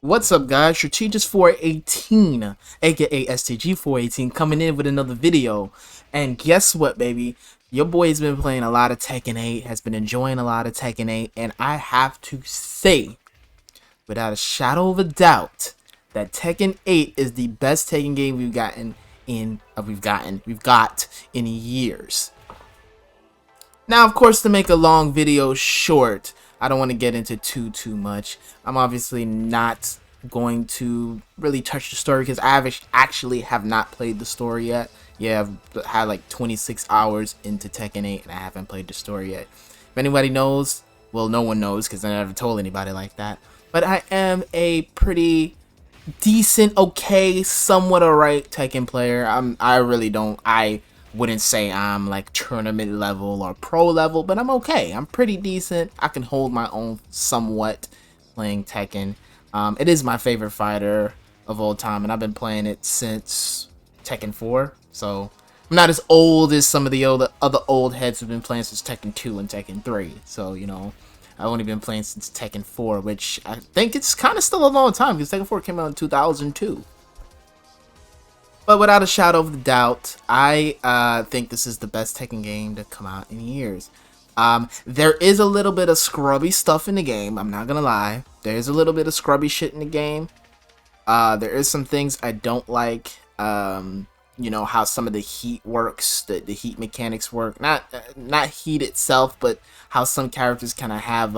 What's up, guys? Strategist 418, aka STG 418, coming in with another video. And guess what, baby? Your boy's been playing a lot of Tekken 8, has been enjoying a lot of Tekken 8, and I have to say, without a shadow of a doubt, that Tekken 8 is the best Tekken game we've got in years. Now, of course, to make a long video short, I don't want to get into too much. I'm obviously not going to really touch the story because actually have not played the story yet. Yeah, I've had like 26 hours into Tekken 8 and I haven't played the story yet. If anybody knows, well, no one knows because I never told anybody like that. But I am a pretty decent, okay, somewhat alright Tekken player. I wouldn't say I'm like tournament level or pro level, but I'm okay. I'm pretty decent. I can hold my own somewhat playing Tekken. It is my favorite fighter of all time, and I've been playing it since Tekken 4. So I'm not as old as some of the other old heads who've been playing since Tekken 2 and Tekken 3. So, you know, I've only been playing since Tekken 4, which I think it's kind of still a long time because Tekken 4 came out in 2002. But without a shadow of a doubt, I think this is the best Tekken game to come out in years. There is a little bit of scrubby stuff in the game. I'm not gonna lie. There's a little bit of scrubby shit in the game. There is some things I don't like. You know how some of the heat works, the heat mechanics work. Not heat itself, but how some characters kind of have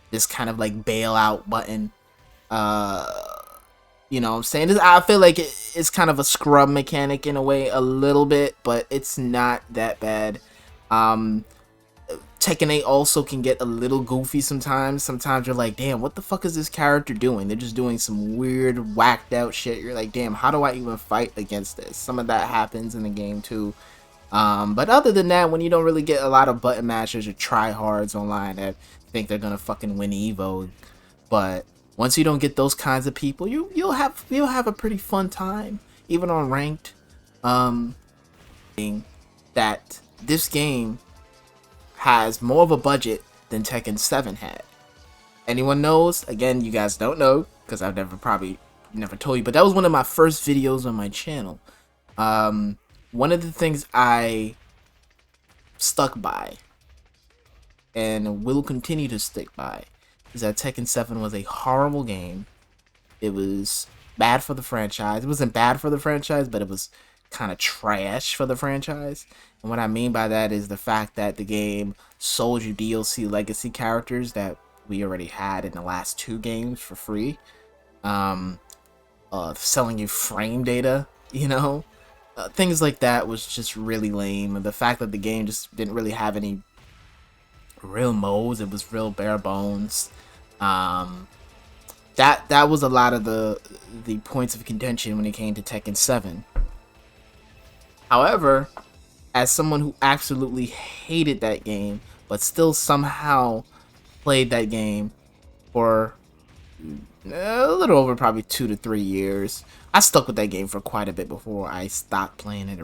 this kind of like bailout button. You know what I'm saying? I feel like it's kind of a scrub mechanic in a way, a little bit, but it's not that bad. Tekken 8 also can get a little goofy sometimes. Sometimes you're like, damn, what the fuck is this character doing? They're just doing some weird, whacked out shit. You're like, damn, how do I even fight against this? Some of that happens in the game too. But other than that, when you don't really get a lot of button mashers or tryhards online that think they're gonna fucking win Evo, but once you don't get those kinds of people, you'll have a pretty fun time, even on ranked. That this game has more of a budget than Tekken 7 had. Anyone knows? Again, you guys don't know because I've probably never told you, but that was one of my first videos on my channel. One of the things I stuck by and will continue to stick by is that Tekken 7 was a horrible game. It was bad for the franchise. It wasn't bad for the franchise, but it was kind of trash for the franchise. And what I mean by that is the fact that the game sold you DLC legacy characters that we already had in the last 2 games for free. Selling you frame data, you know? Things like that was just really lame. The fact that the game just didn't really have any real modes, it was real bare bones. That was a lot of the points of contention when it came to Tekken 7. However, as someone who absolutely hated that game but still somehow played that game for a little over probably 2 to 3 years, I stuck with that game for quite a bit before I stopped playing it.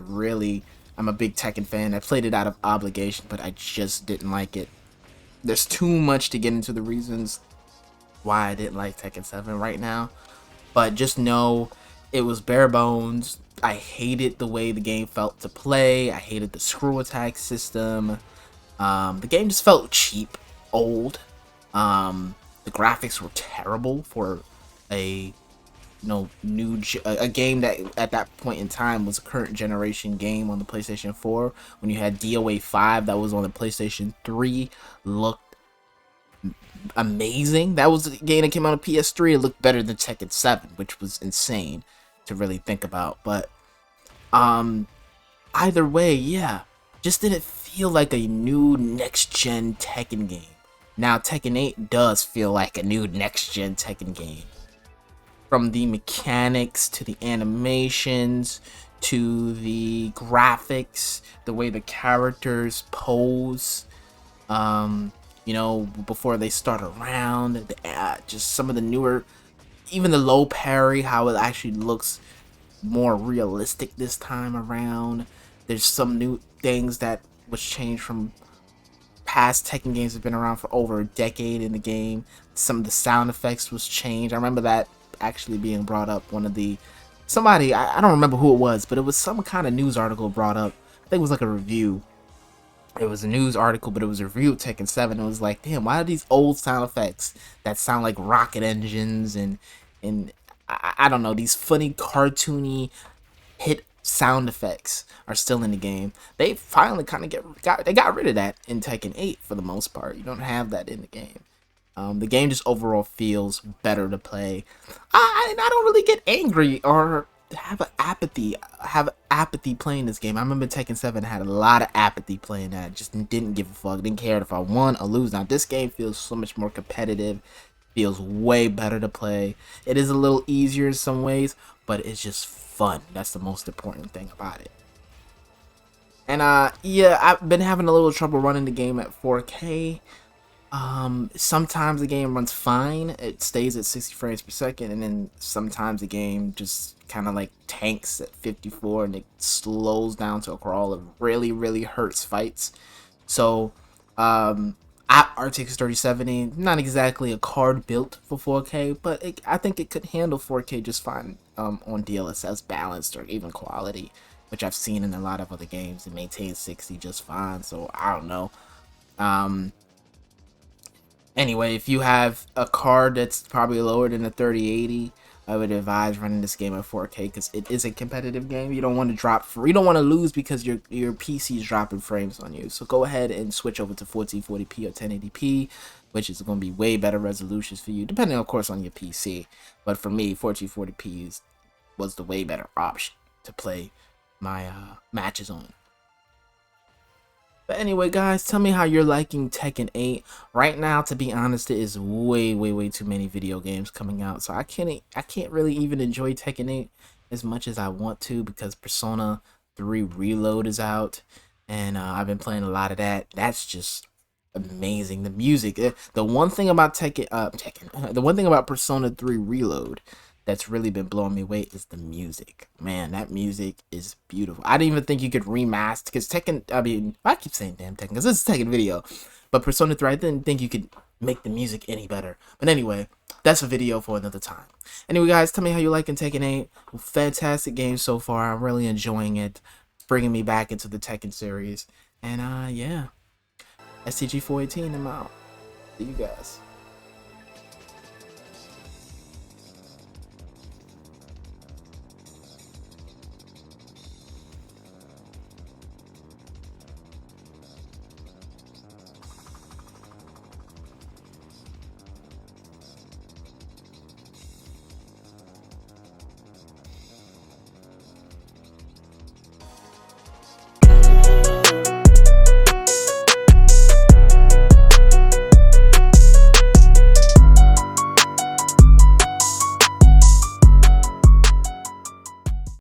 I'm a big Tekken fan. I played it out of obligation, but I just didn't like it. There's too much to get into the reasons why I didn't like Tekken 7 right now, but just know it was bare bones. I hated the way the game felt to play. I hated the screw attack system. The game just felt cheap, old. The graphics were terrible for a a game that at that point in time was a current generation game on the PlayStation 4. When you had DOA 5 that was on the PlayStation 3, looked amazing. That was the game that came out on PS3. It looked better than Tekken 7, which was insane to really think about. But either way, yeah, just didn't feel like a new next-gen Tekken game. Now Tekken 8 does feel like a new next-gen Tekken game. From the mechanics to the animations to the graphics, the way the characters pose, you know, before they start around, just some of the newer, even the low parry, how it actually looks more realistic this time around. There's some new things that was changed from past Tekken games have been around for over a decade in the game. Some of the sound effects was changed. I remember that actually being brought up. Somebody, I don't remember who it was, but it was some kind of news article brought up. I think it was like a review. It was a news article, but it was a review of Tekken 7. It was like, damn, why are these old sound effects that sound like rocket engines and I don't know, these funny cartoony hit sound effects are still in the game? They finally kind of got rid of that in Tekken 8 for the most part. You don't have that in the game. The game just overall feels better to play. I don't really get angry or have apathy playing this game. I remember Tekken 7 had a lot of apathy playing that. Just didn't give a fuck. Didn't care if I won or lose. Now this game feels so much more competitive. Feels way better to play. It is a little easier in some ways, but it's just fun. That's the most important thing about it. And yeah, I've been having a little trouble running the game at 4K. Sometimes the game runs fine, it stays at 60 frames per second, and then sometimes the game just kind of like tanks at 54 and it slows down to a crawl. It really hurts fights. So RTX 3070, not exactly a card built for 4K, but I think it could handle 4K just fine on DLSS balanced or even quality, which I've seen in a lot of other games. It maintains 60 just fine, so I don't know. Anyway, if you have a card that's probably lower than a 3080, I would advise running this game at 4K because it is a competitive game. You don't want to you don't want to lose because your PC is dropping frames on you. So go ahead and switch over to 1440p or 1080p, which is going to be way better resolutions for you, depending, of course, on your PC. But for me, 1440p was the way better option to play my matches on. But anyway, guys, tell me how you're liking Tekken 8. Right now, to be honest, there is way too many video games coming out. So I can't really even enjoy Tekken 8 as much as I want to because Persona 3 Reload is out. And I've been playing a lot of that. That's just amazing. The music. The one thing about the one thing about Persona 3 Reload that's really been blowing me away is the music. Man, that music is beautiful. I didn't even think you could remaster, because I keep saying damn Tekken, because this is a Tekken video, but Persona 3, I didn't think you could make the music any better. But anyway, that's a video for another time. Anyway, guys, tell me how you liking Tekken 8. Fantastic game so far. I'm really enjoying it. It's bringing me back into the Tekken series. And yeah, STG418, I'm out. See you guys.